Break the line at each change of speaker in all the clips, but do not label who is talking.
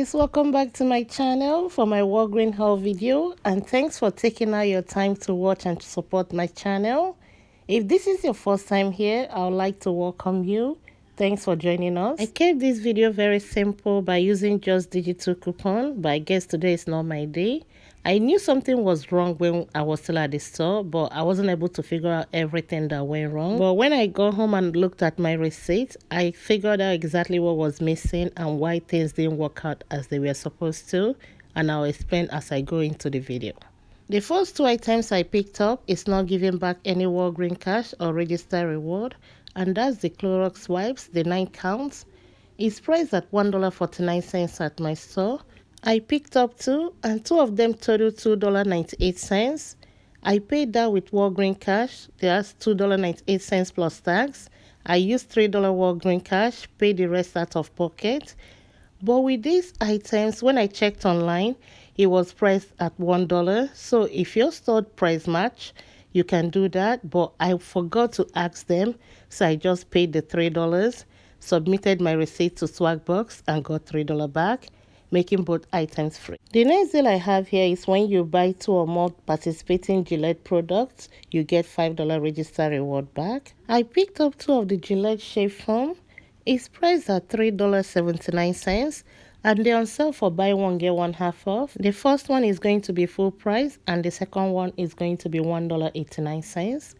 guys, welcome back to my channel for my Walgreen haul video, and thanks for taking out your time to watch and to support my channel. If this is your first time here, I would like to welcome you. Thanks for joining us. I kept this video very simple by using just digital coupon, but I guess today is not my day. I knew something was wrong when I was still at the store, but I wasn't able to figure out everything that went wrong. But when I got home and looked at my receipt, I figured out exactly what was missing and why things didn't work out as they were supposed to, and I'll explain as I go into the video. The first two items I picked up is not giving back any Walgreen cash or register reward, and that's the Clorox wipes, the 9 counts. It's priced at $1.49 at my store. I picked up two, and two of them totaled $2.98. I paid that with Walgreen cash. That's $2.98 plus tax. I used $3 Walgreen cash, paid the rest out of pocket. But with these items, when I checked online, it was priced at $1. So if your store price match, you can do that. But I forgot to ask them, so I just paid the $3, submitted my receipt to Swagbox, and got $3 back, making both items free. The next deal I have here is when you buy 2 or more participating Gillette products, you get $5 register reward back. I picked up 2 of the Gillette shave foam. It's priced at $3.79, and they're on sale for buy one get one half off. The first one is going to be full price, and the second one is going to be $1.89,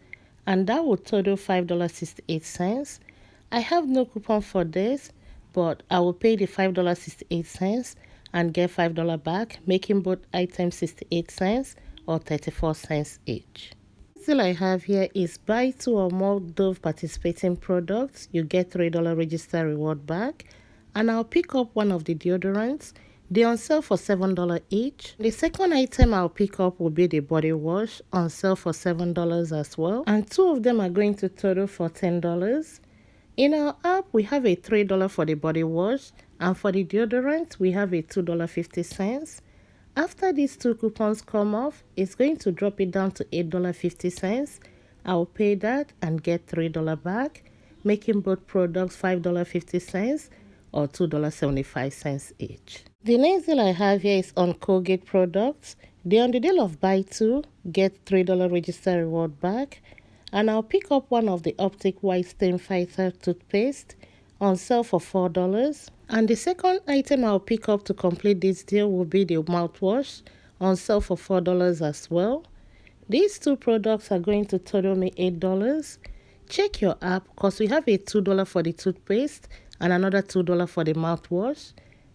and that would total $5.68. I have no coupon for this, but I will pay the $5.68 and get $5 back, making both items 68 cents or 34 cents each. Still, I have here is buy 2 or more Dove participating products, you get $3 register reward back, and I'll pick up one of the deodorants. They're on sale for $7 each. The second item I'll pick up will be the body wash, on sale for $7 as well, and 2 of them are going to total for $10. In our app, we have a $3 for the body wash, and for the deodorant, we have a $2.50. After these 2 coupons come off, it's going to drop it down to $8.50. I'll pay that and get $3 back, making both products $5.50 or $2.75 each. The next deal I have here is on Colgate products. They're on the deal of buy 2, get $3 register reward back. And I'll pick up one of the Optic White Stain Fighter toothpaste, on sale for $4. And the second item I'll pick up to complete this deal will be the mouthwash, on sale for $4 as well. These 2 products are going to total me $8. Check your app because we have a $2 for the toothpaste and another $2 for the mouthwash.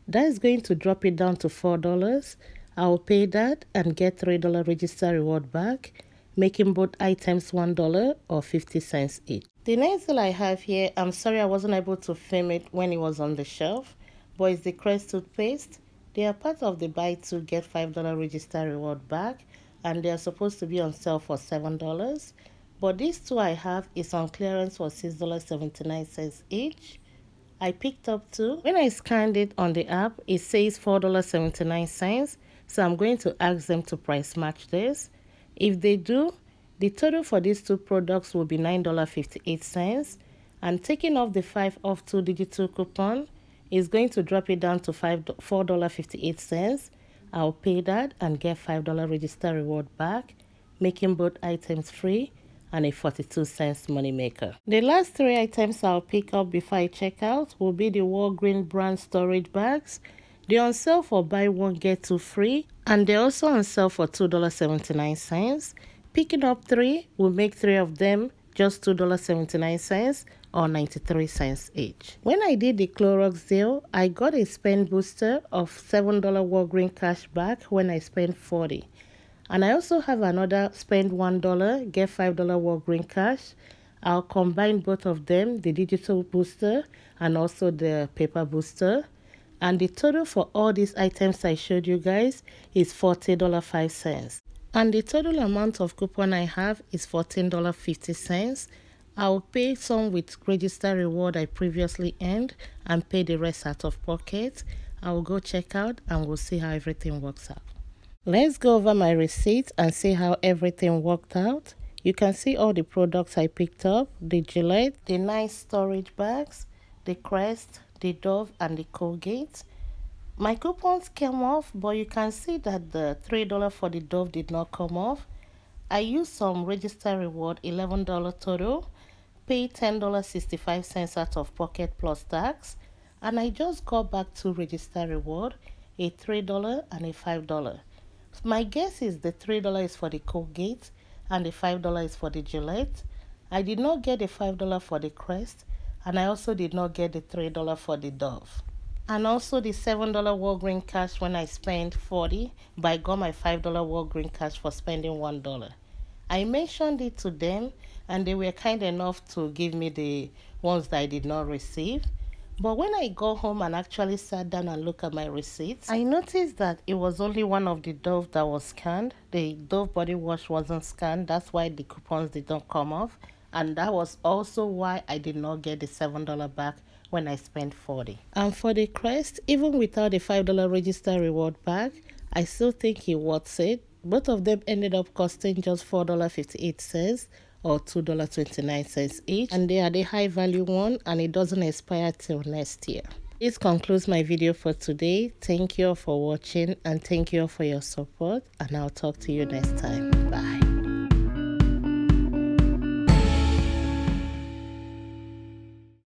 That is going to drop it down to $4. I'll pay that and get $3 register reward back, making both items $1 or 50 cents each. The next deal I have here, I'm sorry I wasn't able to film it when it was on the shelf, but it's the Crest toothpaste. They are part of the buy 2 get $5 register reward back, and they are supposed to be on sale for $7. But these 2 I have is on clearance for $6.79 each. I picked up 2. When I scanned it on the app, it says $4.79, so I'm going to ask them to price match this. If they do, the total for these 2 products will be $9.58, and taking off the 5 off 2 digital coupon is going to drop it down to $4.58. I'll pay that and get $5 register reward back, making both items free and a 42 cents money maker. The last 3 items I'll pick up before I check out will be the Walgreen brand storage bags. They're on sale for buy 1 get 2 free, and they're also on sale for $2.79. Picking up 3 will make 3 of them just $2.79 or 93 cents each. When I did the Clorox deal, I got a spend booster of $7 Walgreen cash back when I spent $40. And I also have another spend $1 get $5 Walgreen cash. I'll combine both of them, the digital booster and also the paper booster. And the total for all these items I showed you guys is $40.05. And the total amount of coupon I have is $14.50. I'll pay some with register reward I previously earned and pay the rest out of pocket. I'll go check out and we'll see how everything works out. Let's go over my receipt and see how everything worked out. You can see all the products I picked up: the Gillette, the nice storage bags, the Crest, the Dove, and the Colgate. My coupons came off, but you can see that the $3 for the Dove did not come off. I used some register reward, $11 total, paid $10.65 out of pocket plus tax, and I just got back to register reward, a $3 and a $5. My guess is the $3 is for the Colgate and the $5 is for the Gillette. I did not get the $5 for the Crest, and I also did not get the $3 for the Dove. And also the $7 Walgreen cash when I spent $40, but I got my $5 Walgreen cash for spending $1. I mentioned it to them, and they were kind enough to give me the ones that I did not receive. But when I got home and actually sat down and looked at my receipts, I noticed that it was only one of the Dove that was scanned. The Dove body wash wasn't scanned. That's why the coupons did not come off. And that was also why I did not get the $7 back when I spent $40. And for the Crest, even without the $5 register reward back, I still think it worth it. Both of them ended up costing just $4.58 or $2.29 each, and they are the high value one, and it doesn't expire till next year. This concludes my video for today. Thank you all for watching, and thank you all for your support, and I'll talk to you next time. Bye.